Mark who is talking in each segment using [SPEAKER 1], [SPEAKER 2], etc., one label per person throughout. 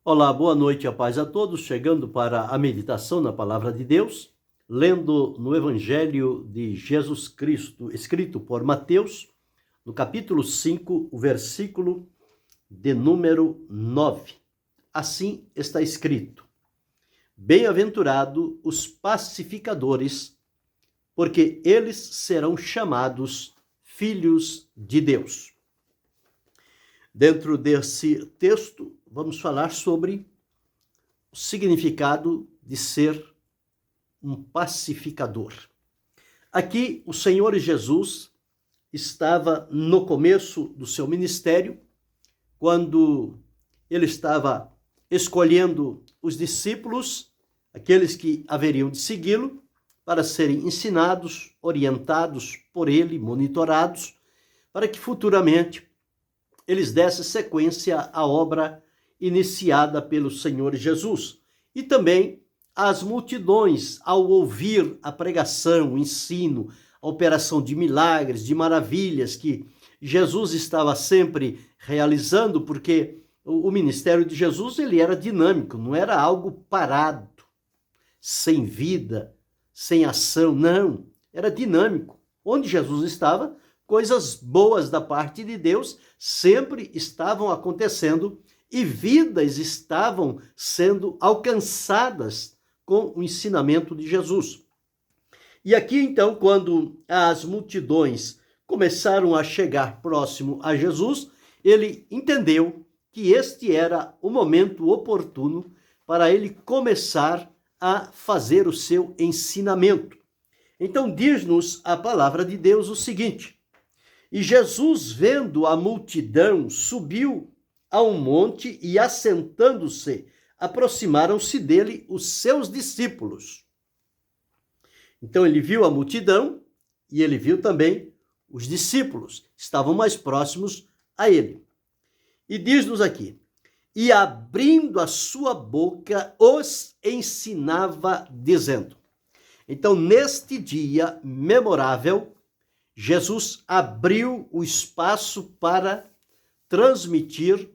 [SPEAKER 1] Olá, boa noite, a paz a todos. Chegando para a meditação na Palavra de Deus, lendo no Evangelho de Jesus Cristo, escrito por Mateus, no capítulo 5, o versículo de número 9. Assim está escrito: Bem-aventurado os pacificadores, porque eles serão chamados filhos de Deus. Dentro desse texto, vamos falar sobre o significado de ser um pacificador. Aqui, o Senhor Jesus estava no começo do seu ministério, quando ele estava escolhendo os discípulos, aqueles que haveriam de segui-lo, para serem ensinados, orientados por ele, monitorados, para que futuramente eles dessem sequência à obra iniciada pelo Senhor Jesus. E também as multidões, ao ouvir a pregação, o ensino, a operação de milagres, de maravilhas que Jesus estava sempre realizando, porque o ministério de Jesus ele era dinâmico, não era algo parado, sem vida, sem ação, não. Era dinâmico. Onde Jesus estava, coisas boas da parte de Deus sempre estavam acontecendo e vidas estavam sendo alcançadas com o ensinamento de Jesus. E aqui, então, quando as multidões começaram a chegar próximo a Jesus, ele entendeu que este era o momento oportuno para ele começar a fazer o seu ensinamento. Então, diz-nos a palavra de Deus o seguinte: E Jesus, vendo a multidão, subiu a um monte e, assentando-se, aproximaram-se dele os seus discípulos. Então ele viu a multidão e ele viu também os discípulos, estavam mais próximos a ele. E diz-nos aqui: e abrindo a sua boca, os ensinava, dizendo. Então, neste dia memorável, Jesus abriu o espaço para transmitir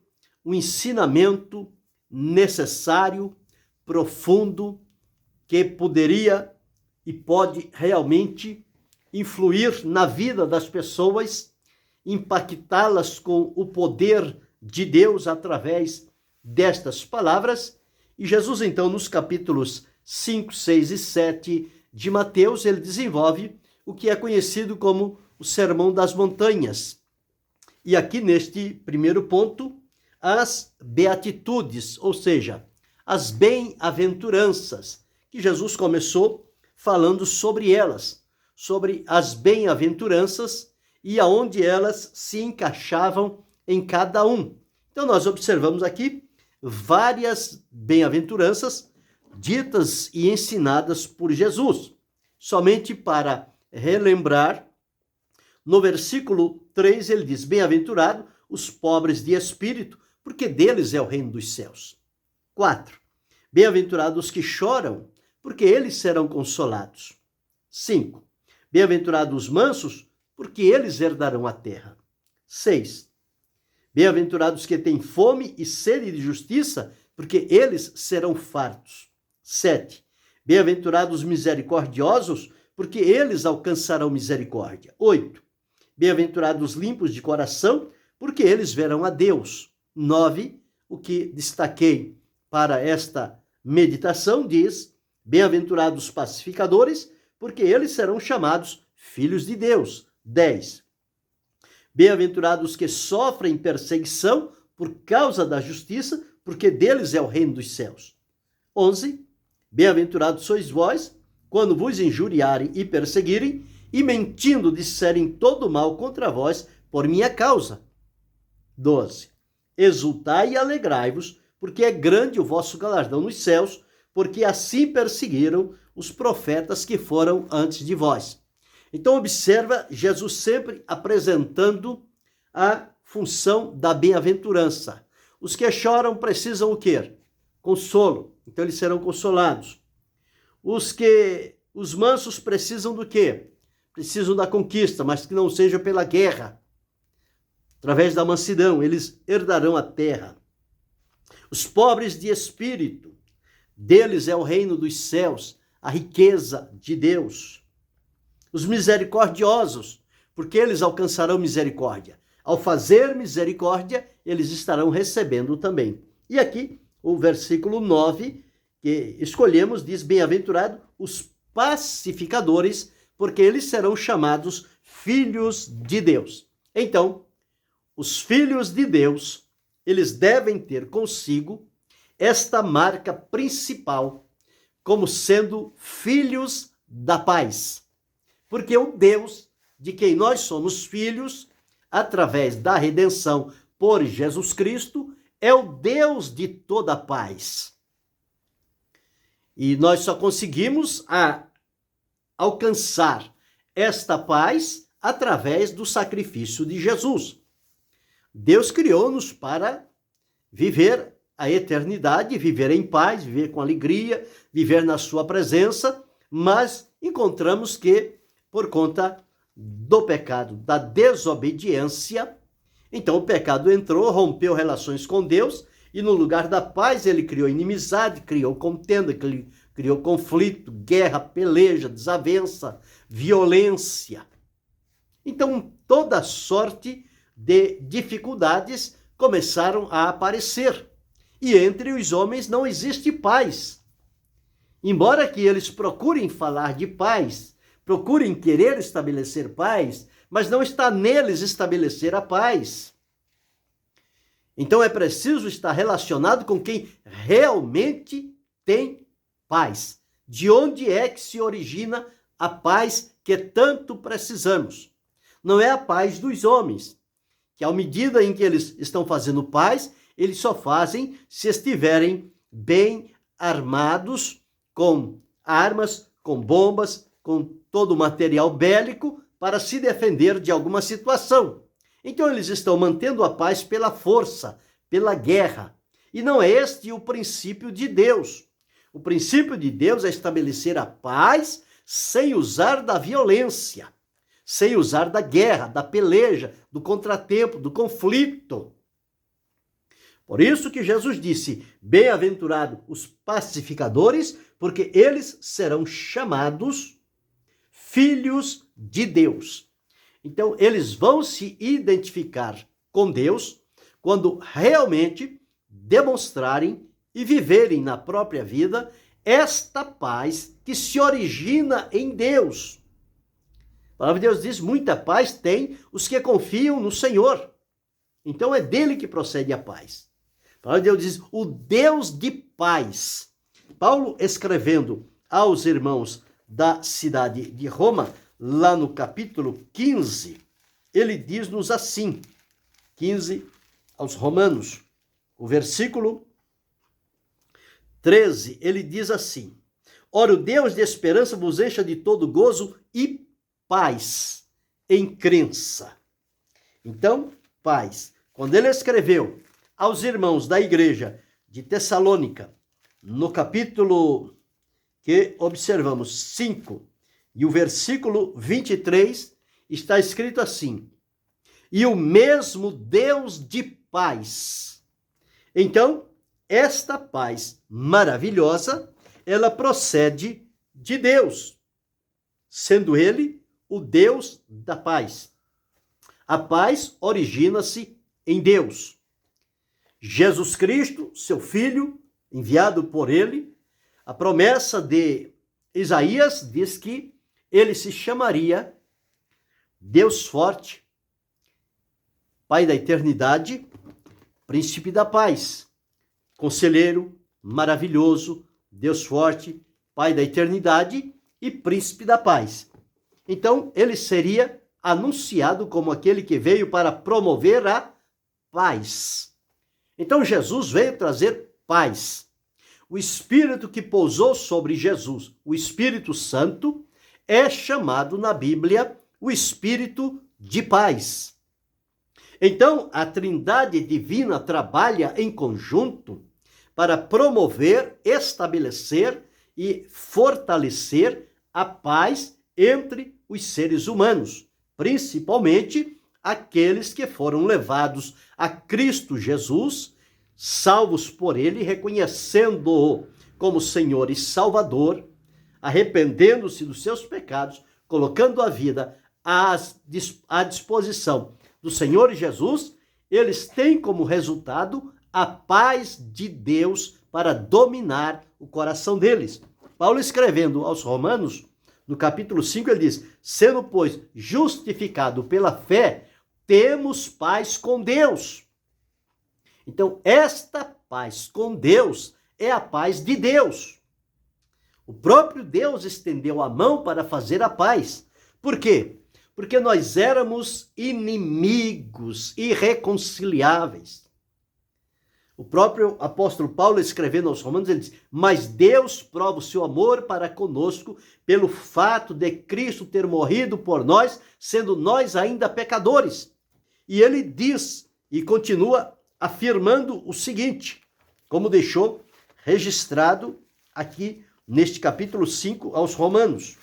[SPEAKER 1] o ensinamento necessário, profundo, que poderia e pode realmente influir na vida das pessoas, impactá-las com o poder de Deus através destas palavras. E Jesus, então, nos capítulos 5, 6 e 7 de Mateus, ele desenvolve o que é conhecido como o Sermão das Montanhas. E aqui neste primeiro ponto, as beatitudes, ou seja, as bem-aventuranças, que Jesus começou falando sobre elas, sobre as bem-aventuranças e aonde elas se encaixavam em cada um. Então nós observamos aqui várias bem-aventuranças ditas e ensinadas por Jesus. Somente para relembrar, no versículo 3 ele diz: Bem-aventurado os pobres de espírito, porque deles é o reino dos céus. 4. Bem-aventurados os que choram, porque eles serão consolados. 5. Bem-aventurados os mansos, porque eles herdarão a terra. 6. Bem-aventurados que têm fome e sede de justiça, porque eles serão fartos. 7. Bem-aventurados os misericordiosos, porque eles alcançarão misericórdia. 8. Bem-aventurados os limpos de coração, porque eles verão a Deus. 9. O que destaquei para esta meditação diz: Bem-aventurados os pacificadores, porque eles serão chamados filhos de Deus. 10. Bem-aventurados que sofrem perseguição por causa da justiça, porque deles é o reino dos céus. 11. Bem-aventurados sois vós, quando vos injuriarem e perseguirem, e mentindo disserem todo mal contra vós por minha causa. 12. Exultai e alegrai-vos, porque é grande o vosso galardão nos céus, porque assim perseguiram os profetas que foram antes de vós. Então observa Jesus sempre apresentando a função da bem-aventurança. Os que choram precisam o quê? Consolo. Então eles serão consolados. Os mansos precisam do quê? Precisam da conquista, mas que não seja pela guerra. Através da mansidão, eles herdarão a terra. Os pobres de espírito, deles é o reino dos céus, a riqueza de Deus. Os misericordiosos, porque eles alcançarão misericórdia. Ao fazer misericórdia, eles estarão recebendo também. E aqui, o versículo 9, que escolhemos, diz: bem-aventurado os pacificadores, porque eles serão chamados filhos de Deus. Então, os filhos de Deus, eles devem ter consigo esta marca principal, como sendo filhos da paz. Porque o Deus de quem nós somos filhos, através da redenção por Jesus Cristo, é o Deus de toda paz. E nós só conseguimos alcançar esta paz através do sacrifício de Jesus. Deus criou-nos para viver a eternidade, viver em paz, viver com alegria, viver na sua presença, mas encontramos que, por conta do pecado, da desobediência, então o pecado entrou, rompeu relações com Deus, e no lugar da paz ele criou inimizade, criou contenda, criou conflito, guerra, peleja, desavença, violência. Então toda sorte de dificuldades começaram a aparecer. E entre os homens não existe paz. Embora que eles procurem falar de paz, procurem querer estabelecer paz, mas não está neles estabelecer a paz. Então é preciso estar relacionado com quem realmente tem paz. De onde é que se origina a paz que tanto precisamos? Não é a paz dos homens, que à medida em que eles estão fazendo paz, eles só fazem se estiverem bem armados, com armas, com bombas, com todo o material bélico para se defender de alguma situação. Então eles estão mantendo a paz pela força, pela guerra. E não é este o princípio de Deus. O princípio de Deus é estabelecer a paz sem usar da violência, sem usar da guerra, da peleja, do contratempo, do conflito. Por isso que Jesus disse: bem-aventurado os pacificadores, porque eles serão chamados filhos de Deus. Então, eles vão se identificar com Deus quando realmente demonstrarem e viverem na própria vida esta paz que se origina em Deus. A palavra de Deus diz: muita paz tem os que confiam no Senhor. Então, é dele que procede a paz. A palavra de Deus diz: o Deus de paz. Paulo, escrevendo aos irmãos da cidade de Roma, lá no capítulo 15, ele diz-nos assim, 15 aos Romanos, o versículo 13, ele diz assim: ora, o Deus de esperança vos encha de todo gozo e paz em crença. Então, paz. Quando ele escreveu aos irmãos da igreja de Tessalônica, no capítulo que observamos 5, e o versículo 23, está escrito assim: e o mesmo Deus de paz. Então, esta paz maravilhosa, ela procede de Deus, sendo ele o Deus da paz. A paz origina-se em Deus. Jesus Cristo, seu Filho, enviado por ele, a promessa de Isaías diz que ele se chamaria Deus forte, Pai da eternidade, Príncipe da paz, Conselheiro maravilhoso, Deus forte, Pai da eternidade e Príncipe da paz. Então, ele seria anunciado como aquele que veio para promover a paz. Então, Jesus veio trazer paz. O Espírito que pousou sobre Jesus, o Espírito Santo, é chamado na Bíblia o Espírito de paz. Então, a Trindade Divina trabalha em conjunto para promover, estabelecer e fortalecer a paz entre os seres humanos, principalmente aqueles que foram levados a Cristo Jesus, salvos por ele, reconhecendo-o como Senhor e Salvador, arrependendo-se dos seus pecados, colocando a vida à disposição do Senhor Jesus, eles têm como resultado a paz de Deus para dominar o coração deles. Paulo, escrevendo aos Romanos, no capítulo 5, ele diz: sendo, pois, justificado pela fé, temos paz com Deus. Então, esta paz com Deus é a paz de Deus. O próprio Deus estendeu a mão para fazer a paz. Por quê? Porque nós éramos inimigos, irreconciliáveis. O próprio apóstolo Paulo, escrevendo aos Romanos, ele diz: mas Deus prova o seu amor para conosco pelo fato de Cristo ter morrido por nós, sendo nós ainda pecadores. E ele diz e continua afirmando o seguinte, como deixou registrado aqui neste capítulo 5 aos Romanos.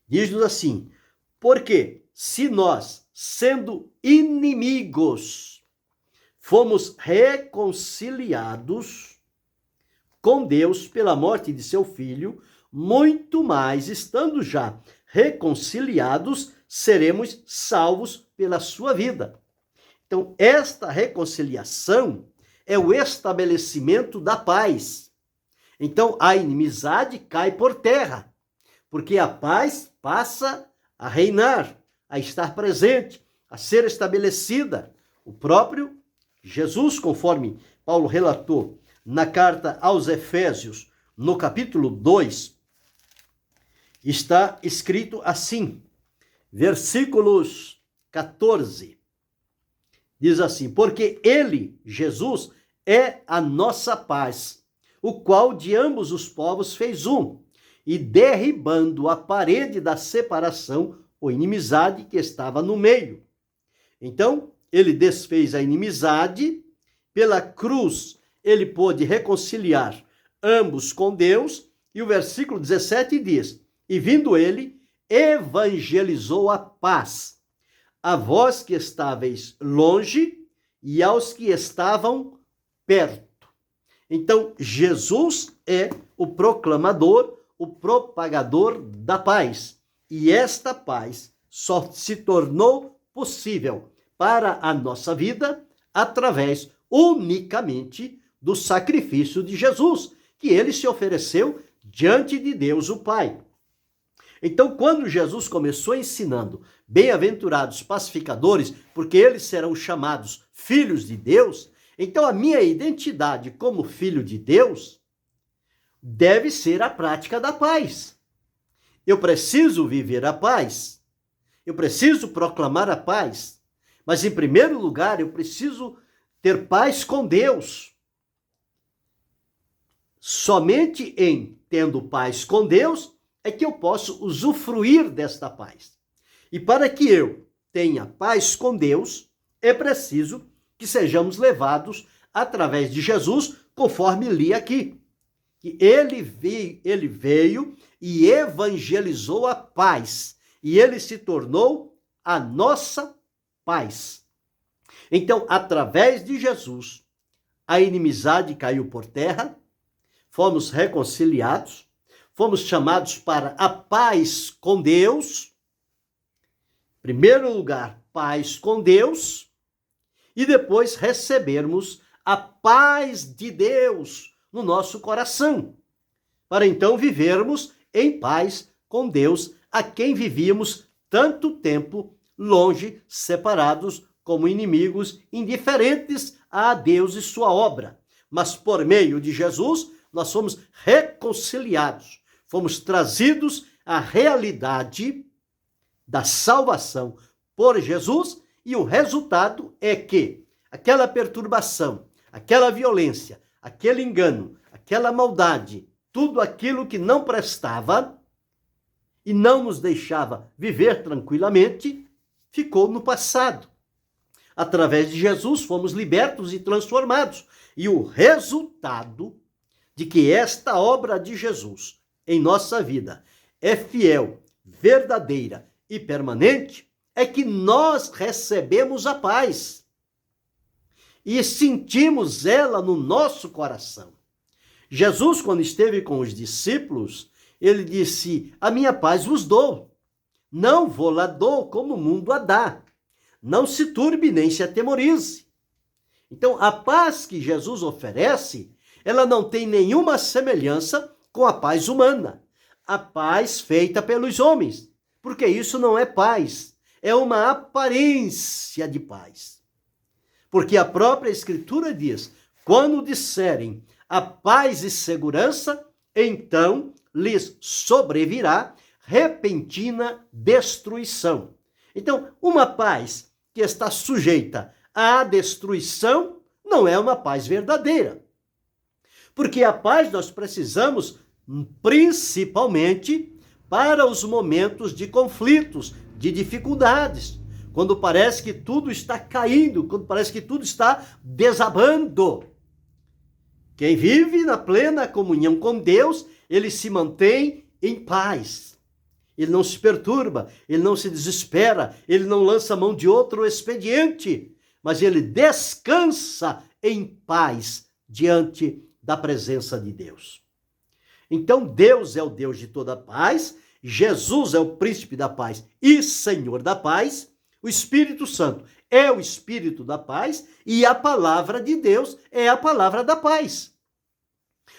[SPEAKER 1] Diz-nos assim: porque se nós, sendo inimigos, fomos reconciliados com Deus pela morte de seu Filho, muito mais, estando já reconciliados, seremos salvos pela sua vida. Então, esta reconciliação é o estabelecimento da paz. Então, a inimizade cai por terra, porque a paz passa a reinar, a estar presente, a ser estabelecida. O próprio Jesus, conforme Paulo relatou na carta aos Efésios, no capítulo 2, está escrito assim, versículos 14, diz assim: porque ele, Jesus, é a nossa paz, o qual de ambos os povos fez um, e derribando a parede da separação, ou inimizade que estava no meio. Então, ele desfez a inimizade, pela cruz ele pôde reconciliar ambos com Deus, e o versículo 17 diz: e vindo ele, evangelizou a paz, a vós que estáveis longe e aos que estavam perto. Então, Jesus é o proclamador, o propagador da paz. E esta paz só se tornou possível para a nossa vida através unicamente do sacrifício de Jesus, que ele se ofereceu diante de Deus o Pai. Então, quando Jesus começou ensinando, bem-aventurados pacificadores, porque eles serão chamados filhos de Deus, então a minha identidade como filho de Deus deve ser a prática da paz. Eu preciso viver a paz, eu preciso proclamar a paz, mas em primeiro lugar eu preciso ter paz com Deus. Somente em tendo paz com Deus é que eu posso usufruir desta paz. E para que eu tenha paz com Deus, é preciso que sejamos levados através de Jesus, conforme li aqui. Que ele veio e evangelizou a paz, e ele se tornou a nossa paz. Então, através de Jesus, a inimizade caiu por terra, fomos reconciliados, fomos chamados para a paz com Deus. Em primeiro lugar, paz com Deus, e depois recebermos a paz de Deus no nosso coração, para então vivermos em paz com Deus, a quem vivíamos tanto tempo longe, separados, como inimigos, indiferentes a Deus e sua obra. Mas por meio de Jesus, nós fomos reconciliados, fomos trazidos à realidade da salvação por Jesus, e o resultado é que aquela perturbação, aquela violência, aquele engano, aquela maldade, tudo aquilo que não prestava e não nos deixava viver tranquilamente, ficou no passado. Através de Jesus fomos libertos e transformados. E o resultado de que esta obra de Jesus em nossa vida é fiel, verdadeira e permanente, é que nós recebemos a paz. e sentimos ela no nosso coração. Jesus, quando esteve com os discípulos, ele disse: a minha paz vos dou, não vou lá dou como o mundo a dá. Não se turbe nem se atemorize. Então, a paz que Jesus oferece, ela não tem nenhuma semelhança com a paz humana, a paz feita pelos homens, porque isso não é paz, é uma aparência de paz. Porque a própria Escritura diz: quando disserem a paz e segurança, então lhes sobrevirá repentina destruição. Então, uma paz que está sujeita à destruição não é uma paz verdadeira. Porque a paz nós precisamos principalmente para os momentos de conflitos, de dificuldades, quando parece que tudo está caindo, quando parece que tudo está desabando. Quem vive na plena comunhão com Deus, ele se mantém em paz. Ele não se perturba, ele não se desespera, ele não lança mão de outro expediente, mas ele descansa em paz diante da presença de Deus. Então, Deus é o Deus de toda paz, Jesus é o príncipe da paz e Senhor da paz, o Espírito Santo é o Espírito da paz e a palavra de Deus é a palavra da paz.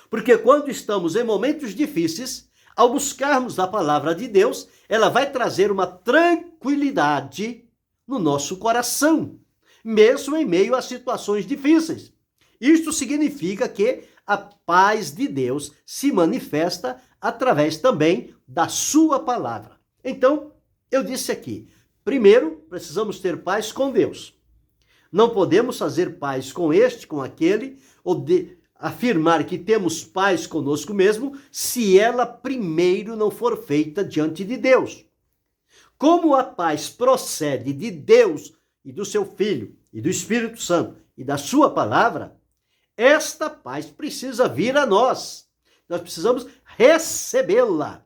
[SPEAKER 1] Porque quando estamos em momentos difíceis, ao buscarmos a palavra de Deus, ela vai trazer uma tranquilidade no nosso coração, mesmo em meio a situações difíceis. Isto significa que a paz de Deus se manifesta através também da sua palavra. Então, eu disse aqui, primeiro, precisamos ter paz com Deus. Não podemos fazer paz com este, com aquele, ou afirmar que temos paz conosco mesmo, se ela primeiro não for feita diante de Deus. Como a paz procede de Deus e do seu Filho e do Espírito Santo e da sua palavra, esta paz precisa vir a nós. Nós precisamos recebê-la.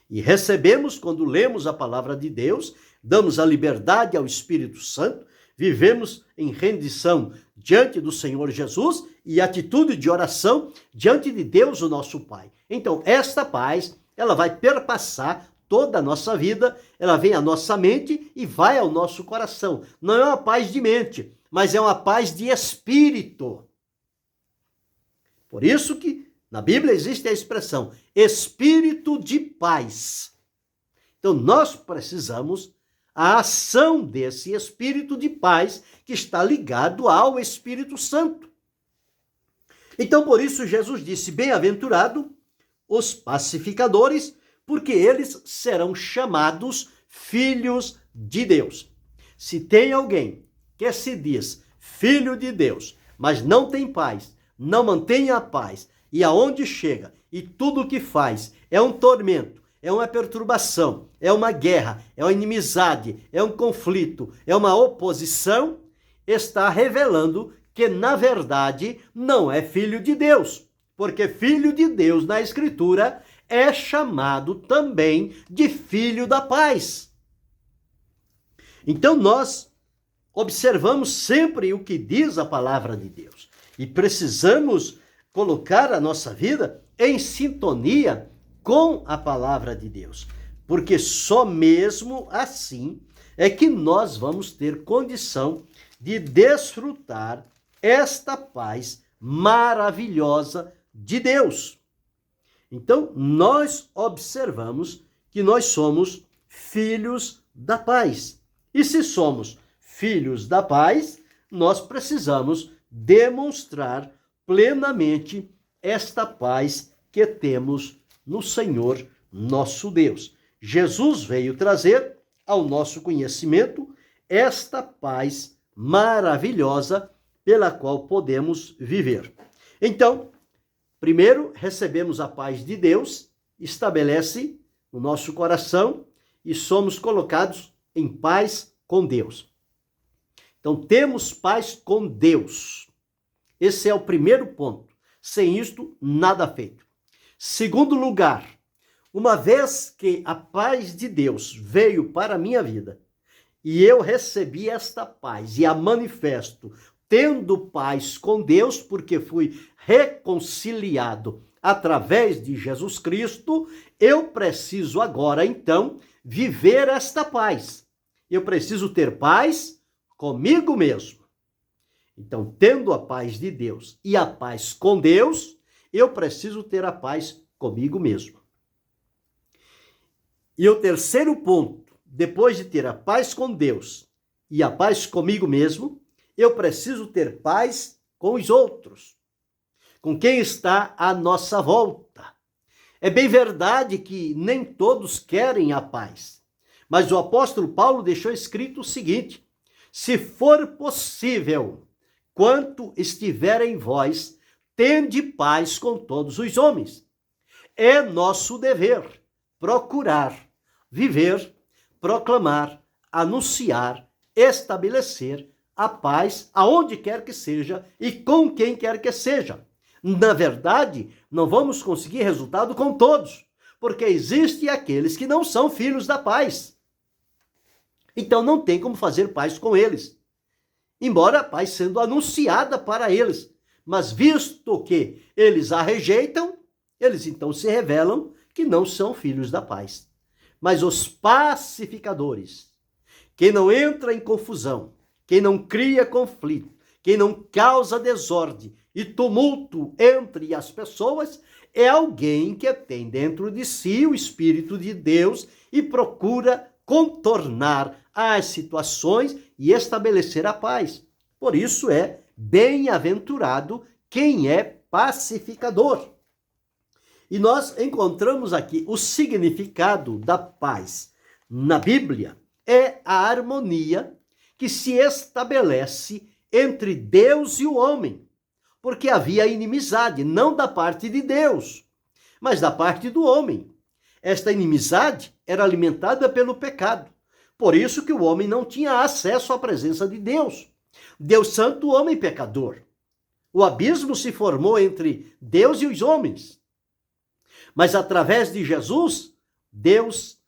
[SPEAKER 1] E recebemos quando lemos a palavra de Deus, damos a liberdade ao Espírito Santo, vivemos em rendição diante do Senhor Jesus e atitude de oração diante de Deus, o nosso Pai. Então, esta paz, ela vai perpassar toda a nossa vida, ela vem à nossa mente e vai ao nosso coração. Não é uma paz de mente, mas é uma paz de espírito. Por isso que na Bíblia existe a expressão espírito de paz. Então, nós precisamos a ação desse espírito de paz que está ligado ao Espírito Santo. Então, por isso, Jesus disse: bem-aventurado os pacificadores, porque eles serão chamados filhos de Deus. Se tem alguém que se diz filho de Deus, mas não tem paz, não mantém a paz, e aonde chega, e tudo o que faz é um tormento, é uma perturbação, é uma guerra, é uma inimizade, é um conflito, é uma oposição, está revelando que, na verdade, não é filho de Deus. Porque filho de Deus, na Escritura, é chamado também de filho da paz. Então, nós observamos sempre o que diz a palavra de Deus. E precisamos colocar a nossa vida em sintonia com a palavra de Deus, porque só mesmo assim é que nós vamos ter condição de desfrutar esta paz maravilhosa de Deus. Então, nós observamos que nós somos filhos da paz. E se somos filhos da paz, nós precisamos demonstrar plenamente esta paz que temos no Senhor nosso Deus. Jesus veio trazer ao nosso conhecimento esta paz maravilhosa pela qual podemos viver. Então, primeiro recebemos a paz de Deus, estabelece no nosso coração e somos colocados em paz com Deus. Então, temos paz com Deus. Esse é o primeiro ponto. Sem isto, nada feito. Segundo lugar, uma vez que a paz de Deus veio para a minha vida e eu recebi esta paz e a manifesto, tendo paz com Deus, porque fui reconciliado através de Jesus Cristo, eu preciso agora, então, viver esta paz. Eu preciso ter paz comigo mesmo. Então, tendo a paz de Deus e a paz com Deus, eu preciso ter a paz comigo mesmo. E o terceiro ponto, depois de ter a paz com Deus e a paz comigo mesmo, eu preciso ter paz com os outros, com quem está à nossa volta. É bem verdade que nem todos querem a paz, mas o apóstolo Paulo deixou escrito o seguinte: se for possível, quanto estiver em vós, tende paz com todos os homens. É nosso dever procurar, viver, proclamar, anunciar, estabelecer a paz aonde quer que seja e com quem quer que seja. Na verdade, não vamos conseguir resultado com todos, porque existem aqueles que não são filhos da paz. Então não tem como fazer paz com eles, embora a paz sendo anunciada para eles. Mas visto que eles a rejeitam, eles então se revelam que não são filhos da paz. Mas os pacificadores, quem não entra em confusão, quem não cria conflito, quem não causa desordem e tumulto entre as pessoas, é alguém que tem dentro de si o Espírito de Deus e procura contornar as situações e estabelecer a paz. Por isso é bem-aventurado quem é pacificador. E nós encontramos aqui o significado da paz na Bíblia, é a harmonia que se estabelece entre Deus e o homem, porque havia inimizade, não da parte de Deus, mas da parte do homem. Esta inimizade era alimentada pelo pecado, por isso que o homem não tinha acesso à presença de Deus. Deus santo, o homem pecador. O abismo se formou entre Deus e os homens. Mas através de Jesus, Deus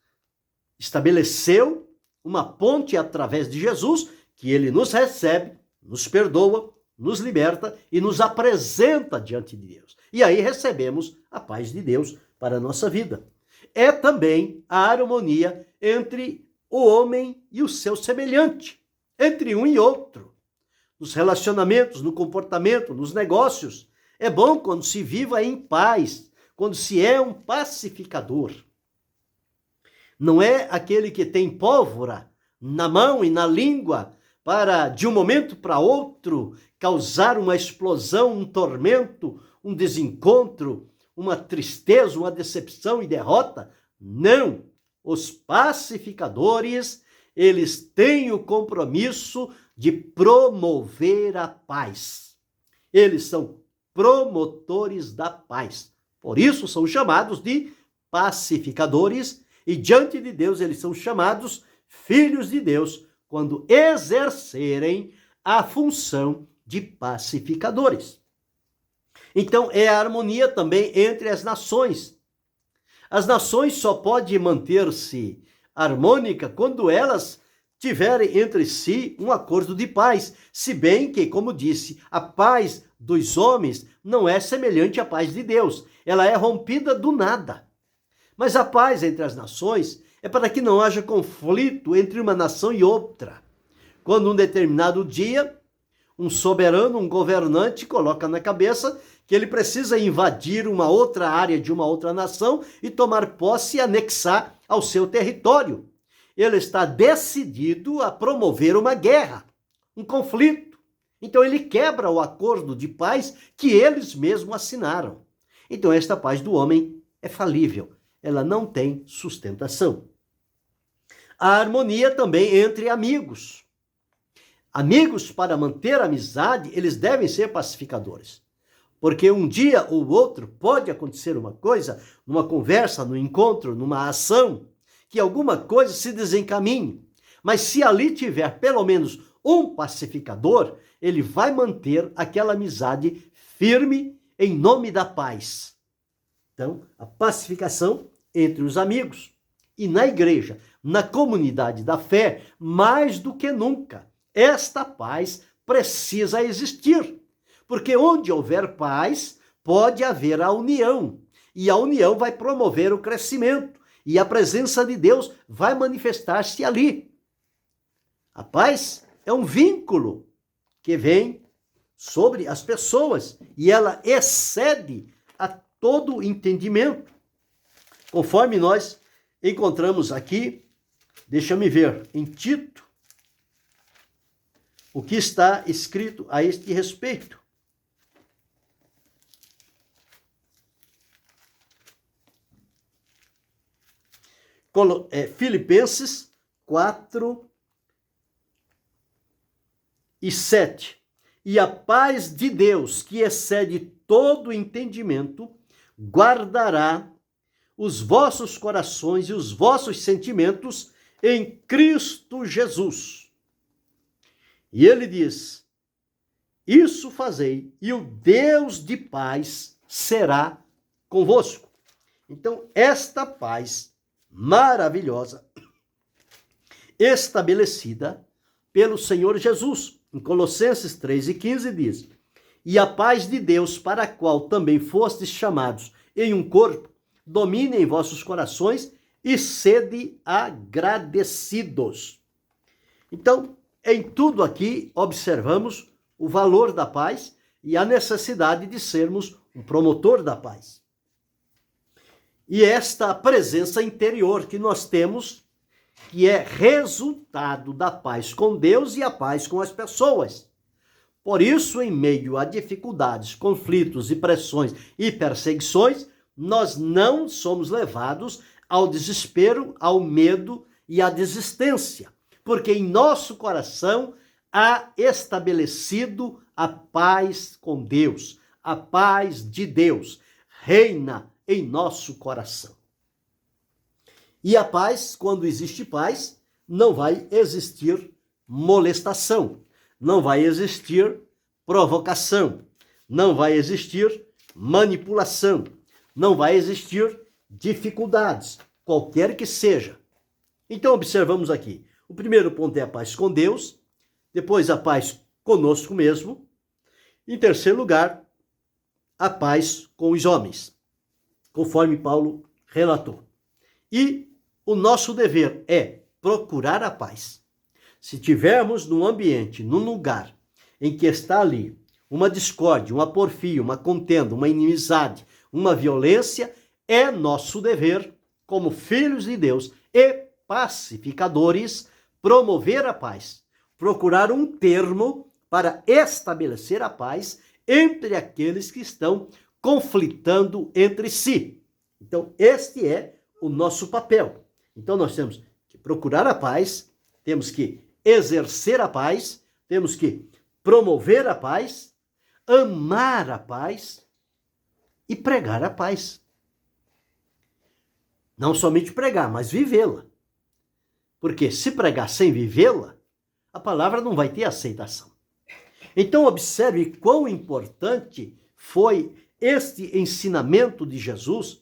[SPEAKER 1] estabeleceu uma ponte através de Jesus, que ele nos recebe, nos perdoa, nos liberta e nos apresenta diante de Deus. E aí recebemos a paz de Deus para a nossa vida. É também a harmonia entre o homem e o seu semelhante, entre um e outro. Nos relacionamentos, no comportamento, nos negócios. É bom quando se viva em paz, quando se é um pacificador. Não é aquele que tem pólvora na mão e na língua para, de um momento para outro, causar uma explosão, um tormento, um desencontro, uma tristeza, uma decepção e derrota. Não! Os pacificadores, eles têm o compromisso de promover a paz. Eles são promotores da paz. Por isso são chamados de pacificadores e diante de Deus eles são chamados filhos de Deus quando exercerem a função de pacificadores. Então é a harmonia também entre as nações. As nações só podem manter-se harmônica quando elas tiverem entre si um acordo de paz, se bem que, como disse, a paz dos homens não é semelhante à paz de Deus, ela é rompida do nada. Mas a paz entre as nações é para que não haja conflito entre uma nação e outra. Quando um determinado dia, um soberano, um governante, coloca na cabeça que ele precisa invadir uma outra área de uma outra nação e tomar posse e anexar ao seu território. Ele está decidido a promover uma guerra, um conflito. Então ele quebra o acordo de paz que eles mesmos assinaram. Então esta paz do homem é falível, ela não tem sustentação. A harmonia também entre amigos. Amigos, para manter a amizade, eles devem ser pacificadores. Porque um dia ou outro pode acontecer uma coisa, numa conversa, num encontro, numa ação, que alguma coisa se desencaminhe. Mas se ali tiver pelo menos um pacificador, ele vai manter aquela amizade firme em nome da paz. Então, a pacificação entre os amigos. e na igreja, na comunidade da fé, mais do que nunca, esta paz precisa existir. Porque onde houver paz, pode haver a união. E a união vai promover o crescimento. E a presença de Deus vai manifestar-se ali. A paz é um vínculo que vem sobre as pessoas e ela excede a todo entendimento. Conforme nós encontramos aqui, deixa-me ver, em Tito, o que está escrito a este respeito. Filipenses 4:7. E a paz de Deus, que excede todo entendimento, guardará os vossos corações e os vossos sentimentos em Cristo Jesus. E ele diz: isso fazei, e o Deus de paz será convosco. Então, esta paz maravilhosa, estabelecida pelo Senhor Jesus. Em Colossenses 3:15 diz: e a paz de Deus, para a qual também fostes chamados em um corpo, domine em vossos corações e sede agradecidos. Então, em tudo aqui, observamos o valor da paz e a necessidade de sermos um promotor da paz. E esta presença interior que nós temos, que é resultado da paz com Deus e a paz com as pessoas. Por isso, em meio a dificuldades, conflitos e pressões e perseguições, nós não somos levados ao desespero, ao medo e à desistência, porque em nosso coração há estabelecido a paz com Deus, a paz de Deus reina em nosso coração. E a paz, quando existe paz, não vai existir molestação, não vai existir provocação, não vai existir manipulação, não vai existir dificuldades, qualquer que seja. Então, observamos aqui. O primeiro ponto é a paz com Deus, depois a paz conosco mesmo, em terceiro lugar, a paz com os homens, conforme Paulo relatou. E o nosso dever é procurar a paz. Se tivermos num ambiente, num lugar em que está ali uma discórdia, uma porfia, uma contenda, uma inimizade, uma violência, é nosso dever, como filhos de Deus e pacificadores, promover a paz, procurar um termo para estabelecer a paz entre aqueles que estão conflitando entre si. Então, este é o nosso papel. Então, nós temos que procurar a paz, temos que exercer a paz, temos que promover a paz, amar a paz e pregar a paz. Não somente pregar, mas vivê-la. Porque se pregar sem vivê-la, a palavra não vai ter aceitação. Então, observe quão importante foi este ensinamento de Jesus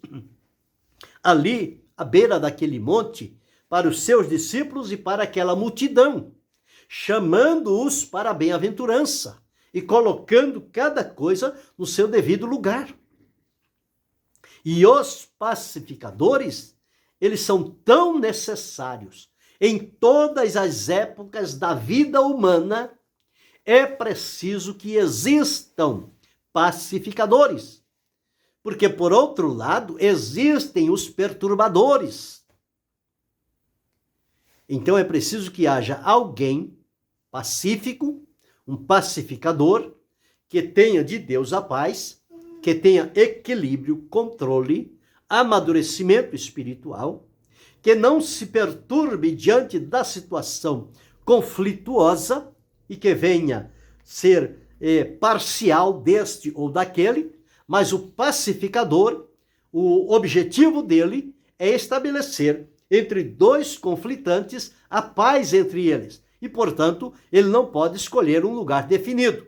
[SPEAKER 1] ali à beira daquele monte para os seus discípulos e para aquela multidão, chamando-os para a bem-aventurança e colocando cada coisa no seu devido lugar. E os pacificadores, eles são tão necessários em todas as épocas da vida humana. É preciso que existam pacificadores, porque, por outro lado, existem os perturbadores. Então, é preciso que haja alguém pacífico, um pacificador, que tenha de Deus a paz, que tenha equilíbrio, controle, amadurecimento espiritual, que não se perturbe diante da situação conflituosa e que venha ser parcial deste ou daquele, mas o pacificador, o objetivo dele é estabelecer entre dois conflitantes a paz entre eles. E, portanto, ele não pode escolher um lugar definido.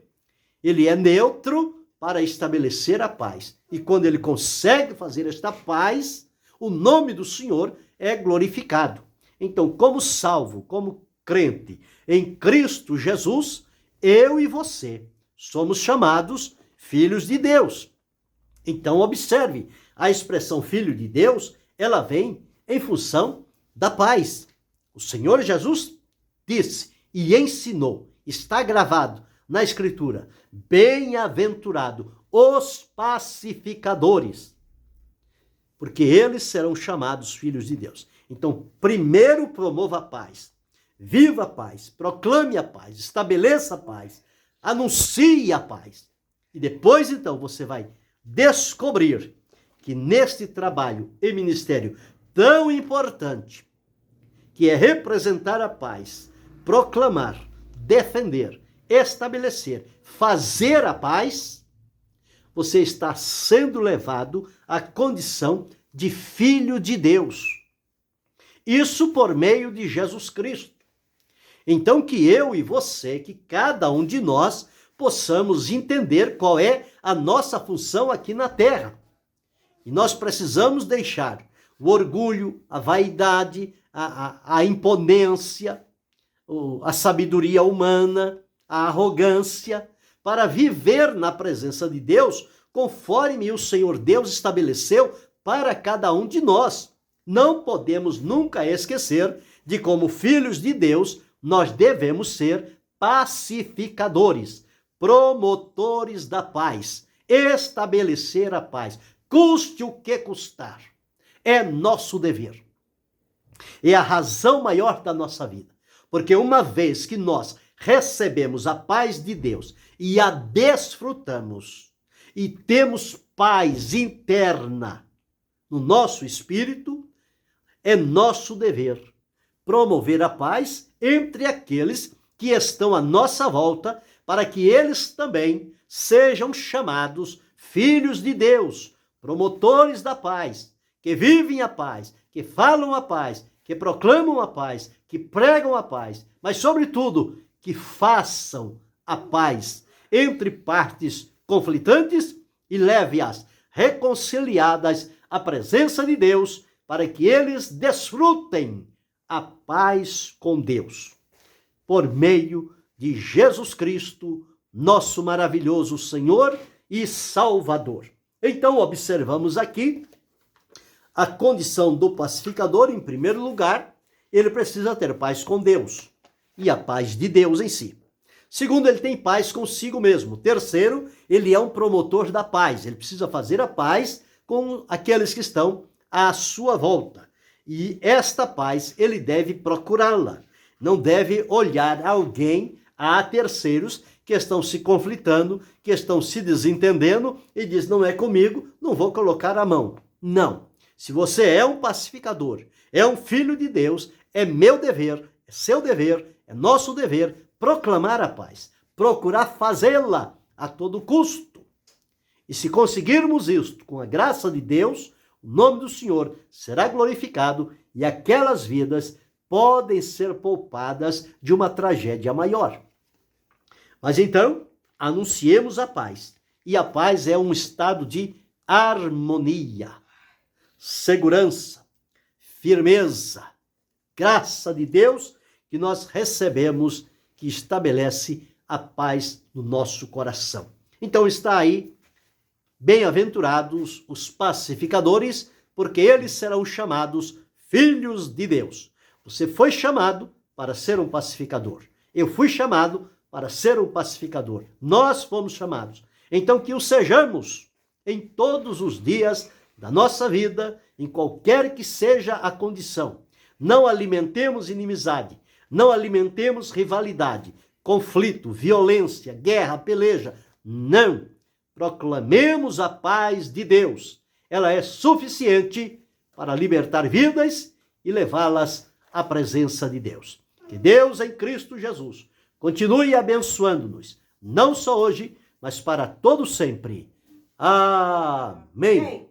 [SPEAKER 1] Ele é neutro para estabelecer a paz. E quando ele consegue fazer esta paz, o nome do Senhor é glorificado. Então, como salvo, como crente em Cristo Jesus, eu e você somos chamados filhos de Deus. Então, observe, a expressão filho de Deus, ela vem em função da paz. O Senhor Jesus disse e ensinou, está gravado na Escritura, bem-aventurado os pacificadores, porque eles serão chamados filhos de Deus. Então, primeiro promova a paz, viva a paz, proclame a paz, estabeleça a paz, anuncie a paz. E depois, então, você vai descobrir que neste trabalho e ministério tão importante, que é representar a paz, proclamar, defender, estabelecer, fazer a paz, você está sendo levado à condição de filho de Deus. Isso por meio de Jesus Cristo. Então que eu e você, que cada um de nós, possamos entender qual é a nossa função aqui na terra. E nós precisamos deixar o orgulho, a vaidade, a imponência, a sabedoria humana, a arrogância, para viver na presença de Deus, conforme o Senhor Deus estabeleceu para cada um de nós. Não podemos nunca esquecer de como filhos de Deus, nós devemos ser pacificadores, promotores da paz, estabelecer a paz, custe o que custar. É nosso dever. É a razão maior da nossa vida. Porque uma vez que nós recebemos a paz de Deus e a desfrutamos e temos paz interna no nosso espírito, é nosso dever promover a paz entre aqueles que estão à nossa volta, para que eles também sejam chamados filhos de Deus, promotores da paz, que vivem a paz, que falam a paz, que proclamam a paz, que pregam a paz, mas, sobretudo, que façam a paz entre partes conflitantes e leve-as reconciliadas à presença de Deus, para que eles desfrutem a paz com Deus, por meio de Jesus Cristo, nosso maravilhoso Senhor e Salvador. Então, observamos aqui a condição do pacificador. Em primeiro lugar, ele precisa ter paz com Deus e a paz de Deus em si. Segundo, ele tem paz consigo mesmo. Terceiro, ele é um promotor da paz. Ele precisa fazer a paz com aqueles que estão à sua volta. E esta paz, ele deve procurá-la. Não deve olhar alguém, a terceiros, que estão se conflitando, que estão se desentendendo, e diz, não é comigo, não vou colocar a mão. Não. Se você é um pacificador, é um filho de Deus, é meu dever, é seu dever, é nosso dever proclamar a paz, procurar fazê-la a todo custo. E se conseguirmos isto com a graça de Deus, o nome do Senhor será glorificado e aquelas vidas podem ser poupadas de uma tragédia maior. Mas então, anunciemos a paz. E a paz é um estado de harmonia, segurança, firmeza, graça de Deus que nós recebemos, que estabelece a paz no nosso coração. Então está aí, bem-aventurados os pacificadores, porque eles serão chamados filhos de Deus. Você foi chamado para ser um pacificador. Eu fui chamado para ser um pacificador. Nós fomos chamados. Então que o sejamos em todos os dias da nossa vida, em qualquer que seja a condição. Não alimentemos inimizade, não alimentemos rivalidade, conflito, violência, guerra, peleja. Não. Proclamemos a paz de Deus. Ela é suficiente para libertar vidas e levá-las à presença de Deus. Que Deus em Cristo Jesus continue abençoando-nos, não só hoje, mas para todo sempre. Amém.